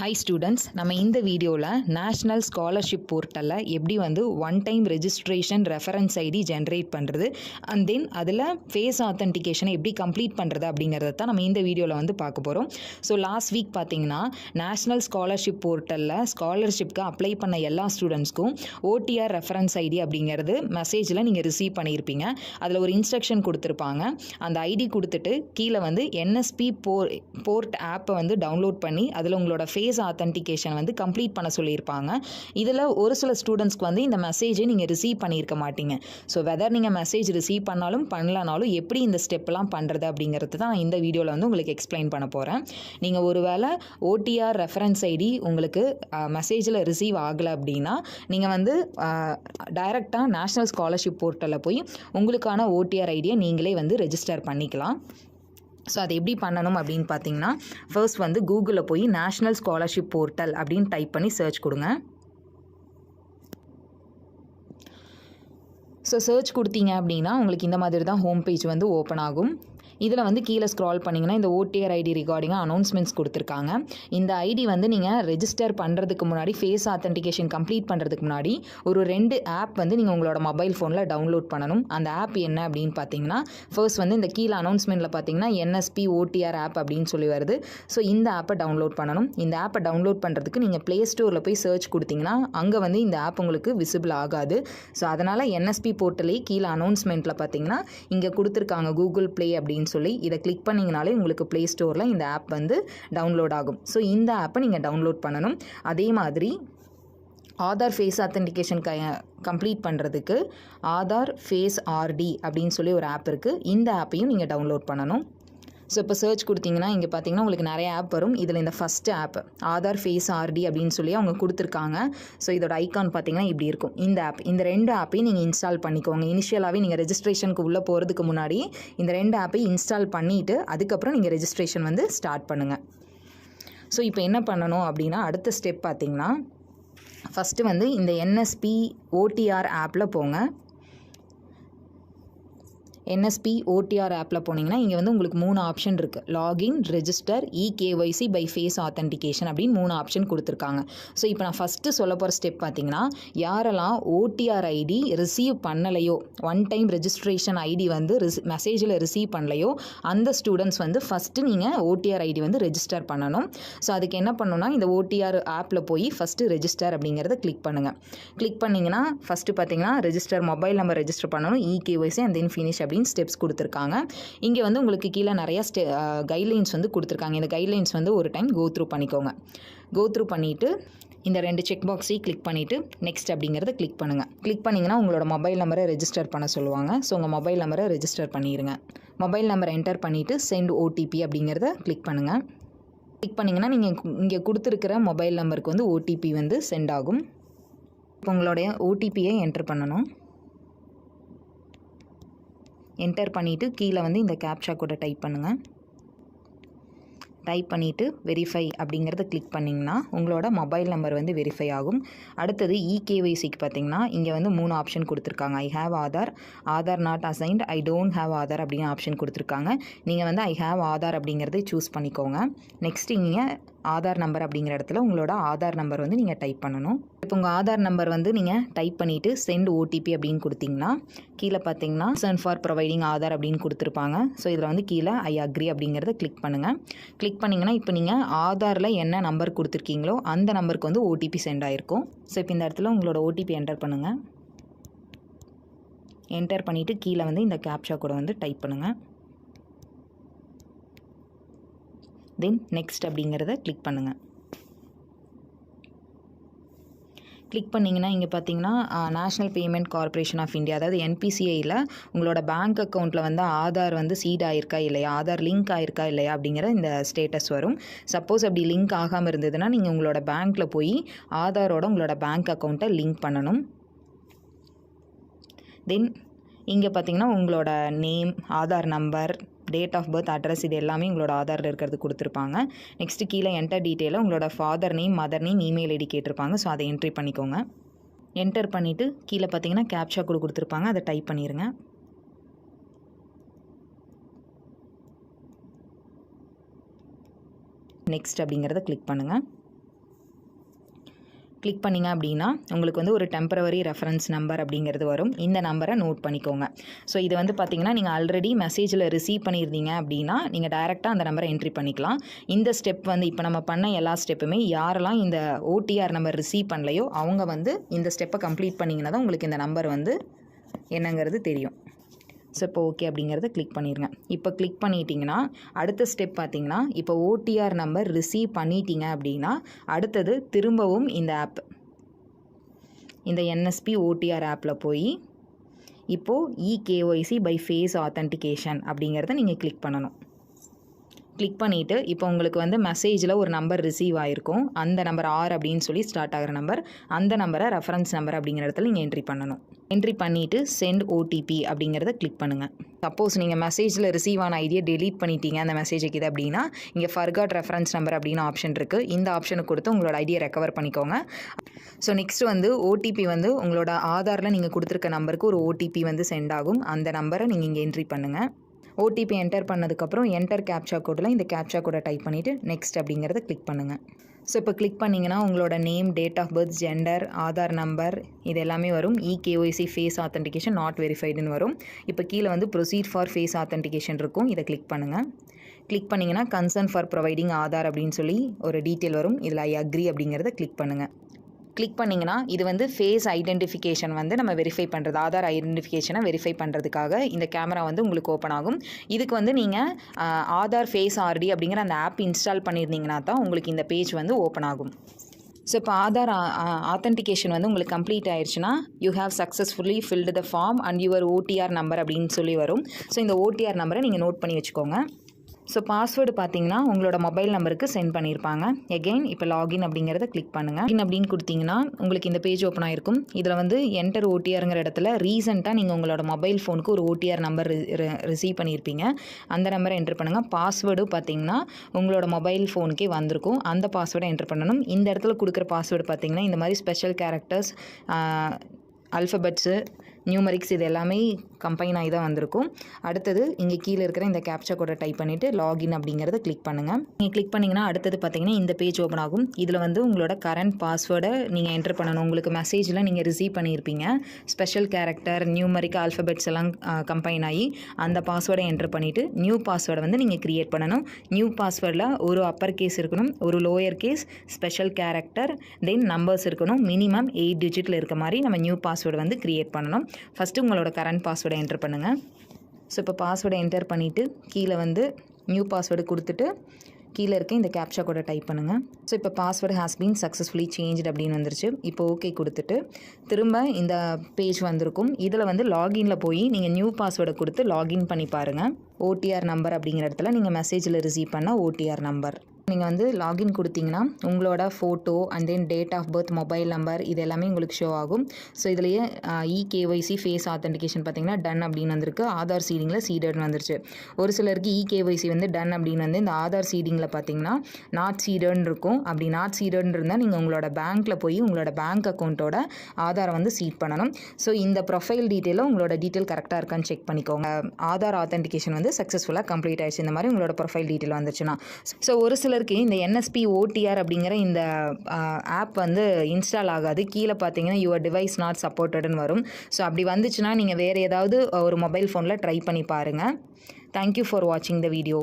Hi students, நம்ம இந்த வீடியோவில் நேஷ்னல் ஸ்காலர்ஷிப் போர்ட்டலில் எப்படி வந்து one time registration reference ID generate பண்ணுறது அண்ட் தென் அதில் ஃபேஸ் ஆத்தென்டிகேஷனை எப்படி கம்ப்ளீட் பண்ணுறது அப்படிங்கிறத தான் நம்ம இந்த வீடியோவில் வந்து பார்க்க போகிறோம். ஸோ லாஸ்ட் வீக் பார்த்தீங்கன்னா நேஷ்னல் ஸ்காலர்ஷிப் போர்ட்டலில் ஸ்காலர்ஷிப்க்கு அப்ளை பண்ண எல்லா ஸ்டூடெண்ட்ஸ்க்கும் ஓடிஆர் ரெஃபரன்ஸ் ஐடி அப்படிங்கிறது மெசேஜில் நீங்கள் ரிசீவ் பண்ணியிருப்பீங்க. அதில் ஒரு இன்ஸ்ட்ரக்ஷன் கொடுத்துருப்பாங்க. அந்த ஐடி கொடுத்துட்டு கீழே வந்து என்எஸ்பி போர்ட் ஆப்பை வந்து டவுன்லோட் பண்ணி அதில் உங்களோட ஃபேஸ் ஆத்தென்டிகேஷன் வந்து கம்ப்ளீட் பண்ண சொல்லியிருப்பாங்க. இதில் ஒரு சில ஸ்டூடெண்ட்ஸ்க்கு வந்து இந்த மெசேஜை நீங்கள் ரிசீவ் பண்ணியிருக்க மாட்டீங்க. ஸோ வெதர் நீங்கள் மெசேஜ் ரிசீவ் பண்ணாலும் பண்ணலனாலும் எப்படி இந்த ஸ்டெப்லாம் பண்ணுறது அப்படிங்கிறது தான் இந்த வீடியோவில் வந்து உங்களுக்கு எக்ஸ்பிளைன் பண்ண போகிறேன். நீங்கள் ஒருவேளை ஓடிஆர் ரெஃபரன்ஸ் ஐடி உங்களுக்கு மெசேஜில் ரிசீவ் ஆகலை அப்படின்னா நீங்கள் வந்து டைரெக்டாக நேஷ்னல் ஸ்காலர்ஷிப் போர்ட்டலில் போய் உங்களுக்கான ஓடிஆர் ஐடியை நீங்களே வந்து ரெஜிஸ்டர் பண்ணிக்கலாம். ஸோ அது எப்படி பண்ணணும் அப்படின்னு பார்த்தீங்கன்னா, ஃபர்ஸ்ட் வந்து கூகுளில் போய் நேஷ்னல் ஸ்காலர்ஷிப் போர்ட்டல் அப்படின்னு டைப் பண்ணி சர்ச் கொடுங்க. ஸோ சர்ச் கொடுத்தீங்க அப்படின்னா உங்களுக்கு இந்த மாதிரி தான் ஹோம் பேஜ் வந்து ஓப்பன் ஆகும். இதில் வந்து கீழே ஸ்க்ரால் பண்ணிங்கன்னா இந்த ஓடிஆர் ஐடி ரிகார்டிங்காக அனௌன்ஸ்மெண்ட்ஸ் கொடுத்துருக்காங்க. இந்த ஐடி வந்து நீங்கள் ரெஜிஸ்டர் பண்ணுறதுக்கு முன்னாடி ஃபேஸ் ஆத்தென்டிகேஷன் கம்ப்ளீட் பண்ணுறதுக்கு முன்னாடி ஒரு 2 ஆப் வந்து நீங்கள் உங்களோட மொபைல் ஃபோனில் டவுன்லோட் பண்ணணும். அந்த ஆப் என்ன அப்படின்னு பார்த்தீங்கன்னா, ஃபர்ஸ்ட் வந்து இந்த கீழே அனௌன்ஸ்மெண்ட்டில் பார்த்தீங்கன்னா என்எஸ்பி ஓடிஆர் ஆப் அப்படின்னு சொல்லி வருது. ஸோ இந்த ஆப்பை டவுன்லோட் பண்ணணும். இந்த ஆப்பை டவுன்லோட் பண்ணுறதுக்கு நீங்கள் ப்ளே ஸ்டோரில் போய் சர்ச் கொடுத்தீங்கன்னா அங்கே வந்து இந்த ஆப் உங்களுக்கு விசிபிள் ஆகாது. ஸோ அதனால் என்எஸ்பி போர்ட்டலே கீழே அனௌன்ஸ்மெண்ட்டில் பார்த்தீங்கன்னா இங்கே கொடுத்துருக்காங்க கூகுள் ப்ளே அப்படின்னு சொல்லி இதை கிளிக் பண்ணிங்கனாலே உங்களுக்கு ப்ளே ஸ்டோரில் இந்த ஆப் வந்து டவுன்லோட் ஆகும். ஸோ இந்த ஆப்பை நீங்கள் டவுன்லோட் பண்ணணும். அதே மாதிரி ஆதார் ஃபேஸ் ஆத்தென்டிகேஷன் கம்ப்ளீட் பண்ணுறதுக்கு ஆதார் ஃபேஸ் ஆர்டி அப்படின்னு சொல்லி ஒரு ஆப் இருக்குது. இந்த ஆப்பையும் நீங்கள் டவுன்லோட் பண்ணணும். ஸோ இப்போ சர்ச் கொடுத்தீங்கன்னா இங்கே பார்த்தீங்கன்னா உங்களுக்கு நிறைய ஆப் வரும். இதில் இந்த first app Aadhaar face RD அப்படின்னு சொல்லி அவங்க கொடுத்துருக்காங்க. ஸோ இதோட ஐக்கான் பார்த்தீங்கன்னா இப்படி இருக்கும். இந்த ஆப், இந்த 2 ஆப்பையும் நீங்கள் இன்ஸ்டால் பண்ணிக்கோங்க. இனிஷியலாகவே நீங்கள் ரெஜிஸ்ட்ரேஷனுக்கு உள்ளே போகிறதுக்கு முன்னாடி இந்த 2 ஆப்பையும் இன்ஸ்டால் பண்ணிவிட்டு அதுக்கப்புறம் நீங்கள் ரெஜிஸ்ட்ரேஷன் வந்து ஸ்டார்ட் பண்ணுங்கள். ஸோ இப்போ என்ன பண்ணணும் அப்படின்னா, அடுத்த ஸ்டெப் பார்த்தீங்கன்னா ஃபஸ்ட்டு வந்து இந்த என்எஸ்பி ஓடிஆர் ஆப்பில் போங்க. என்எஸ்பி ஓடிஆர் ஆப்பில் போனீங்கன்னா இங்கே வந்து உங்களுக்கு 3 ஆப்ஷன் இருக்குது. Login, register, eKYC by face authentication அப்படின்னு 3 ஆப்ஷன் கொடுத்துருக்காங்க. ஸோ இப்போ நான் ஃபஸ்ட்டு சொல்ல போகிற ஸ்டெப் பார்த்தீங்கன்னா, யாரெல்லாம் ஓடிஆர் ஐடி ரிசீவ் பண்ணலையோ, ஒன் டைம் ரெஜிஸ்ட்ரேஷன் ஐடி வந்து மெசேஜில் ரிசீவ் பண்ணலையோ அந்த ஸ்டூடெண்ட்ஸ் வந்து ஃபஸ்ட்டு நீங்கள் ஓடிஆர் ஐடி வந்து ரெஜிஸ்டர் பண்ணணும். ஸோ அதுக்கு என்ன பண்ணணும்னா, இந்த ஓடிஆர் ஆப்பில் போய் ஃபஸ்ட்டு ரெஜிஸ்டர் அப்படிங்கிறத கிளிக் பண்ணுங்கள். கிளிக் பண்ணிங்கன்னா ஃபஸ்ட்டு பார்த்தீங்கன்னா ரெஜிஸ்டர் மொபைல் நம்பர் ரெஜிஸ்டர் பண்ணணும், eKYC and then finish steps கொடுத்துருக்காங்க. இங்கே வந்து உங்களுக்கு கீழே நிறைய கைட்லைன்ஸ் வந்து கொடுத்துருக்காங்க. இந்த கைட்லைன்ஸ் வந்து ஒரு டைம் கோ த்ரூ பண்ணிக்கோங்க. கோ த்ரூ பண்ணிவிட்டு இந்த 2 செக் பாக்ஸையும் கிளிக் பண்ணிவிட்டு நெக்ஸ்ட் அப்படிங்கிறத கிளிக் பண்ணுங்கள். கிளிக் பண்ணிங்கன்னா உங்களோட மொபைல் நம்பரை ரெஜிஸ்டர் பண்ண சொல்லுவாங்க. ஸோ உங்கள் மொபைல் நம்பரை ரெஜிஸ்டர் பண்ணிடுங்க. மொபைல் நம்பரை என்டர் பண்ணிவிட்டு சென்ட் ஓடிபி அப்படிங்கிறத கிளிக் பண்ணுங்கள். கிளிக் பண்ணிங்கன்னா நீங்கள் இங்கே கொடுத்துருக்கிற மொபைல் நம்பருக்கு வந்து ஓடிபி வந்து சென்ட் ஆகும். இப்போ உங்களுடைய ஓடிபியை என்டர் பண்ணணும். என்டர் பண்ணிவிட்டு கீழே வந்து இந்த கேப்சா கூட டைப் பண்ணுங்கள். டைப் பண்ணிவிட்டு வெரிஃபை அப்படிங்கிறத கிளிக் பண்ணிங்கன்னா உங்களோட மொபைல் நம்பர் வந்து வெரிஃபை ஆகும். அடுத்தது இகேஒய்சிக்கு பார்த்தீங்கன்னா இங்கே வந்து 3 ஆப்ஷன் கொடுத்துருக்காங்க. I have Aadhaar, Aadhaar not assigned, I don't have Aadhaar அப்படின்னு ஆப்ஷன் கொடுத்துருக்காங்க. நீங்கள் வந்து ஐ ஹேவ் ஆதார் அப்படிங்கிறத சூஸ் பண்ணிக்கோங்க. நெக்ஸ்ட்டு நீங்கள் ஆதார் நம்பர் அப்படிங்கிற இடத்துல உங்களோட ஆதார் நம்பர் வந்து நீங்கள் டைப் பண்ணணும். இப்போ உங்கள் ஆதார் நம்பர் வந்து நீங்கள் டைப் பண்ணிவிட்டு சென்ட் ஓடிபி அப்படின்னு கொடுத்தீங்கன்னா கீழே பார்த்தீங்கன்னா கன்சர்ன் ஃபார் ப்ரொவைடிங் ஆதார் அப்படின்னு கொடுத்துருப்பாங்க. ஸோ இதில் வந்து கீழே ஐ அக்ரி அப்படிங்கிறத கிளிக் பண்ணுங்கள். கிளிக் பண்ணிங்கன்னா இப்போ நீங்கள் ஆதாரில் என்ன நம்பர் கொடுத்துருக்கீங்களோ அந்த நம்பருக்கு வந்து ஓடிபி சென்ட் ஆகிருக்கும். ஸோ இப்போ இந்த இடத்துல உங்களோட ஓடிபி என்டர் பண்ணுங்கள். என்டர் பண்ணிவிட்டு கீழே வந்து இந்த கேப்சா கூட வந்து டைப் பண்ணுங்கள். தென் நெக்ஸ்ட் அப்படிங்கிறத கிளிக் பண்ணுங்கள். கிளிக் பண்ணிங்கன்னா இங்கே பார்த்தீங்கன்னா national payment corporation of India, அதாவது என்பிசிஐயில் உங்களோட பேங்க் அக்கௌண்ட்டில் வந்து ஆதார் வந்து சீட் ஆகிருக்கா இல்லையா, ஆதார் லிங்க் ஆகிருக்கா இல்லையா அப்படிங்கிற இந்த ஸ்டேட்டஸ் வரும். சப்போஸ் அப்படி லிங்க் ஆகாமல் இருந்ததுன்னா நீங்கள் உங்களோட பேங்க்கில் போய் ஆதாரோட உங்களோட பேங்க் அக்கௌண்ட்டை லிங்க் பண்ணணும். தென் இங்கே பார்த்தீங்கன்னா உங்களோட name, Aadhaar number, date of birth, address இது எல்லாமே உங்களோட ஆதாரில் இருக்கிறது கொடுத்துருப்பாங்க. நெக்ஸ்ட்டு கீழே என்டர் டீட்டெயிலாக உங்களோட father name, mother name, email ID கேட்டிருப்பாங்க. ஸோ அதை என்ட்ரி பண்ணிக்கோங்க. என்டர் பண்ணிவிட்டு கீழே பார்த்தீங்கன்னா கேப்சா கூட கொடுத்துருப்பாங்க. அதை டைப் பண்ணிடுங்க. நெக்ஸ்ட் அப்படிங்கிறத கிளிக் பண்ணுங்கள். கிளிக் பண்ணிங்க அப்படின்னா உங்களுக்கு வந்து ஒரு டெம்பரவரி ரெஃபரன்ஸ் நம்பர் அப்படிங்கிறது வரும். இந்த நம்பரை நோட் பண்ணிக்கோங்க. ஸோ இது வந்து பார்த்தீங்கன்னா நீங்கள் ஆல்ரெடி மெசேஜில் ரிசீவ் பண்ணியிருந்தீங்க அப்படின்னா நீங்கள் டைரெக்டாக அந்த நம்பரை என்ட்ரி பண்ணிக்கலாம். இந்த ஸ்டெப் வந்து இப்போ நம்ம பண்ண எல்லா ஸ்டெப்புமே யாரெல்லாம் இந்த ஓடிஆர் நம்பர் ரிசீவ் பண்ணலையோ அவங்க வந்து இந்த ஸ்டெப்பை கம்ப்ளீட் பண்ணிங்கன்னா தான் உங்களுக்கு இந்த நம்பர் வந்து என்னங்கிறது தெரியும். ஸோ இப்போ ஓகே அப்படிங்கிறத கிளிக் பண்ணிடுங்க. இப்போ கிளிக் பண்ணிட்டீங்கன்னா அடுத்த ஸ்டெப் பார்த்தீங்கன்னா இப்போ ஓடிஆர் நம்பர் ரிசீவ் பண்ணிட்டீங்க அப்படின்னா அடுத்தது திரும்பவும் இந்த ஆப் இந்த என்எஸ்பி ஓடிஆர் ஆப்பில் போய் இப்போது இகேஒய்சி பை ஃபேஸ் ஆத்தென்டிகேஷன் அப்படிங்கிறத நீங்கள் கிளிக் பண்ணணும். கிளிக் பண்ணிவிட்டு இப்போ உங்களுக்கு வந்து மெசேஜில் ஒரு நம்பர் ரிசீவ் ஆகிருக்கும். அந்த நம்பர் 6 அப்படின்னு சொல்லி ஸ்டார்ட் ஆகிற நம்பர், அந்த நம்பரை ரெஃபரன்ஸ் நம்பர் அப்படிங்கிற இடத்துல நீங்கள் என்ட்ரி பண்ணணும். என்ட்ரி பண்ணிவிட்டு சென்ட் ஓடிபி அப்படிங்கிறத கிளிக் பண்ணுங்கள். சப்போஸ் நீங்கள் மெசேஜில் ரிசீவ் ஆன ஐடியை டெலீட் பண்ணிட்டீங்க அந்த மெசேஜுக்கு இது அப்படின்னா இங்கே ஃபர்காட் ரெஃபரன்ஸ் நம்பர் அப்படின்னு ஆப்ஷன் இருக்குது. இந்த ஆப்ஷனுக்கு கொடுத்து உங்களோட ஐடியை ரெக்கவர் பண்ணிக்கோங்க. ஸோ நெக்ஸ்ட்டு வந்து ஓடிபி வந்து உங்களோட ஆதாரில் நீங்கள் கொடுத்துருக்க நம்பருக்கு ஒரு ஓடிபி வந்து சென்ட் ஆகும். அந்த நம்பரை நீங்கள் இங்கே என்ட்ரி பண்ணுங்கள். ஓடிபி என்டர் பண்ணதுக்கப்புறம் என்டர் கேப்சா கோடில் இந்த கேப்சா கோடை டைப் பண்ணிவிட்டு நெக்ஸ்ட் அப்படிங்கிறத கிளிக் பண்ணுங்கள். ஸோ இப்போ கிளிக் பண்ணிங்கன்னா உங்களோட name, date of birth, gender, Aadhaar number இது எல்லாமே வரும். இகேஒய்சி ஃபேஸ் ஆத்தென்டிகேஷன் நாட் வெரிஃபைடுன்னு வரும். இப்போ கீழே வந்து ப்ரொசீட் ஃபார் ஃபேஸ் ஆத்தென்டிகேஷன் இருக்கும். இதை கிளிக் பண்ணுங்கள். கிளிக் பண்ணிங்கன்னா கன்சர்ன் ஃபார் ப்ரொவைடிங் ஆதார் அப்படின்னு சொல்லி ஒரு டீட்டெயில் வரும். இதில் ஐ அக்ரி அப்படிங்கிறத கிளிக் பண்ணுங்கள். கிளிக் பண்ணிங்கன்னா இது வந்து ஃபேஸ் ஐடென்டிஃபிகேஷன் வந்து நம்ம வெரிஃபை பண்ணுறது, ஆதார் ஐடென்டிஃபிகேஷனை வெரிஃபை பண்ணுறதுக்காக இந்த கேமரா வந்து உங்களுக்கு ஓப்பன் ஆகும். இதுக்கு வந்து நீங்கள் ஆதார் ஃபேஸ் ஆர்டி அப்படிங்கிற அந்த ஆப் இன்ஸ்டால் பண்ணியிருந்தீங்கன்னா தான் உங்களுக்கு இந்த பேஜ் வந்து ஓப்பன் ஆகும். ஸோ இப்போ ஆதார் ஆத்தென்டிகேஷன் வந்து உங்களுக்கு கம்ப்ளீட் ஆயிடுச்சுன்னா you have successfully filled the form and your OTR number அப்படின்னு சொல்லி வரும். ஸோ இந்த ஓடிஆர் நம்பரை நீங்கள் நோட் பண்ணி வச்சுக்கோங்க. ஸோ பாஸ்வேர்டு பார்த்தீங்கன்னா உங்களோட மொபைல் நம்பருக்கு சென்ட் பண்ணியிருப்பாங்க. எகெயின் இப்போ லாகின் அப்படிங்கிறத கிளிக் பண்ணுங்கள். லாகின் அப்படின்னு கொடுத்தீங்கன்னா உங்களுக்கு இந்த பேஜ் ஓப்பன் ஆகிருக்கும். இதில் வந்து என்டர் ஓடிஆருங்கிற இடத்துல ரீசெண்டாக நீங்கள் உங்களோட மொபைல் ஃபோனுக்கு ஒரு ஓடிஆர் நம்பர் ரிசீவ் பண்ணியிருப்பீங்க. அந்த நம்பரை என்ட்ரு பண்ணுங்கள். பாஸ்வேர்டு பார்த்தீங்கன்னா உங்களோட மொபைல் ஃபோனுக்கே வந்திருக்கும். அந்த பாஸ்வேர்டை என்ட்ரு பண்ணணும். இந்த இடத்துல கொடுக்குற பாஸ்வேர்டு பார்த்தீங்கன்னா இந்த மாதிரி ஸ்பெஷல் கேரக்டர்ஸ், அல்ஃபபெட்ஸு, நியூமரிக்ஸ் இது எல்லாமே கம்பைன் ஆகி தான் வந்திருக்கும். அடுத்தது இங்கே கீழே இருக்கிற இந்த கேப்சா கோடை டைப் பண்ணிவிட்டு லாகின் அப்படிங்கிறத கிளிக் பண்ணுங்கள். நீங்கள் கிளிக் பண்ணிங்கன்னா அடுத்தது பார்த்தீங்கன்னா இந்த பேஜ் ஓப்பன் ஆகும். இதில் வந்து உங்களோட கரண்ட் பாஸ்வேர்டை நீங்கள் என்ட்ரு பண்ணணும். உங்களுக்கு மெசேஜில் நீங்கள் ரிசீவ் பண்ணியிருப்பீங்க. ஸ்பெஷல் கேரக்டர், நியூமரிக், ஆல்ஃபபெட்ஸ் எல்லாம் கம்பைன் ஆகி அந்த பாஸ்வேர்டை என்ட்ரு பண்ணிவிட்டு நியூ பாஸ்வேர்டை வந்து நீங்கள் க்ரியேட் பண்ணணும். நியூ பாஸ்வேர்டில் ஒரு அப்பர் கேஸ் இருக்கணும், ஒரு லோயர் கேஸ், ஸ்பெஷல் கேரக்டர், தென் நம்பர்ஸ் இருக்கணும். மினிமம் 8 டிஜிட்டில் இருக்க மாதிரி நம்ம நியூ பாஸ்வேர்டு வந்து க்ரியேட் பண்ணணும். ஃபஸ்ட்டு உங்களோட கரண்ட் பாஸ்வேர்டை என்டர் பண்ணுங்கள். ஸோ இப்போ பாஸ்வேர்டை என்டர் பண்ணிவிட்டு கீழே வந்து நியூ பாஸ்வேர்டு கொடுத்துட்டு கீழே இருக்க இந்த கேப்சா கோடை டைப் பண்ணுங்கள். ஸோ இப்போ password has been successfully changed அப்படின்னு வந்துருச்சு. இப்போ ஓகே கொடுத்துட்டு திரும்ப இந்த பேஜ் வந்திருக்கும். இதில் வந்து லாகின்ல போய் நீங்கள் நியூ பாஸ்வேர்டை கொடுத்து லாகின் பண்ணி பாருங்கள். ஓடிஆர் நம்பர் அப்படிங்கிற இடத்துல நீங்கள் மெசேஜில் ரிசீவ் பண்ண ஓடிஆர் நம்பர் நீங்கள் வந்து லாகின் கொடுத்தீங்கன்னா உங்களோட photo and then date of birth, mobile number இது எல்லாமே உங்களுக்கு ஷோ ஆகும். ஸோ இதுலேயே இகேஒய்சி ஃபேஸ் ஆத்தென்டிகேஷன் பார்த்தீங்கன்னா டன் அப்படின்னு வந்திருக்கு. ஆதார் சீடிங்கில் சீடட்னு வந்துருச்சு. ஒரு சிலருக்கு இகேஒய்சி வந்து டன் அப்படின்னு வந்து இந்த ஆதார் சீடிங்கில் பார்த்தீங்கன்னா நாட் சீடட்னு இருக்கும். அப்படி நாட் சீடட்னு இருந்தால் நீங்கள் உங்களோட பேங்க்கில் போய் உங்களோட பேங்க் அக்கௌண்ட்டோட ஆதாரை வந்து சீட் பண்ணணும். ஸோ இந்த ப்ரொஃபைல் டீட்டெயிலும் உங்களோட டீட்டெயில் கரெக்டாக இருக்கான்னு செக் பண்ணிக்கோங்க. ஆதார் ஆத்தென்டிகேஷன் வந்து சக்ஸஸ்ஃபுல்லாக கம்ப்ளீட் ஆயிடுச்சு. இந்த மாதிரி உங்களோட ப்ரொஃபைல் டீட்டெயில் வந்துச்சுன்னா ஸோ ஒரு சில இந்த என்எஸ்பி ஓடிஆர் அப்படிங்கிற இந்த ஆப் வந்து இன்ஸ்டால் ஆகாது. கீழே பார்த்தீங்கன்னா யுவர் டிவைஸ் நாட் சப்போர்ட்டட்னு வரும். ஸோ அப்படி வந்துச்சுன்னா நீங்கள் வேறு ஏதாவது ஒரு மொபைல் ஃபோனில் ட்ரை பண்ணி பாருங்கள். தேங்க்யூ ஃபார் வாட்சிங் த வீடியோ.